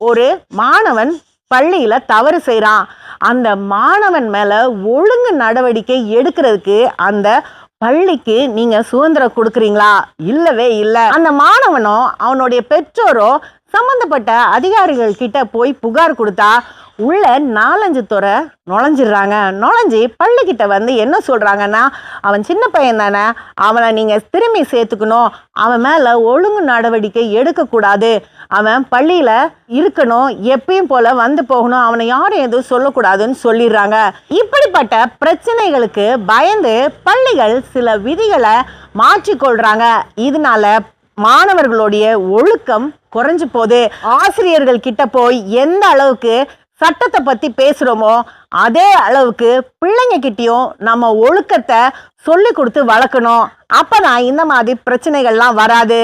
ஒரு மாணவன் பள்ளியில தவறு செய்றான். அந்த மாணவன் மேல ஒழுங்கு நடவடிக்கை எடுக்கிறதுக்கு அந்த பள்ளிக்கு நீங்க சுதந்திரம் கொடுக்குறீங்களா? இல்லவே இல்ல. அந்த மாணவனோ அவனுடைய பெற்றோரோ சம்பந்தப்பட்ட அதிகாரிகள் கிட்ட போய் புகார் கொடுத்தா உள்ள 4-5 துறை நுழைஞ்சிடுறாங்க. நுழைஞ்சி பள்ளிக்கிட்ட வந்து என்ன சொல்றாங்கன்னா, அவன் சின்ன பையன் தானே, அவனை நீங்க திரும்பி சேர்த்துக்கணும், அவன் மேல ஒழுங்கு நடவடிக்கை எடுக்கக்கூடாது, அவன் பள்ளியில இருக்கணும், எப்பயும் போல வந்து போகணும், அவனை யாரும் எதுவும் சொல்லக்கூடாதுன்னு சொல்லிடுறாங்க. இப்படிப்பட்ட பிரச்சனைகளுக்கு பயந்து பள்ளிகள் சில விதிகளை மாற்றிக்கொள்றாங்க. இதனால மாணவர்களுடைய ஒழுக்கம் குறைஞ்சு போகுது. ஆசிரியர்கள் கிட்ட போய் எந்த அளவுக்கு சட்டத்தை பத்தி பேசுறோமோ அதே அளவுக்கு பிள்ளைங்க கிட்டயும் நம்ம ஒழுக்கத்தை சொல்லி கொடுத்து வளர்க்கணும். அப்பதான் இந்த மாதிரி பிரச்சனைகள்லாம் வராது.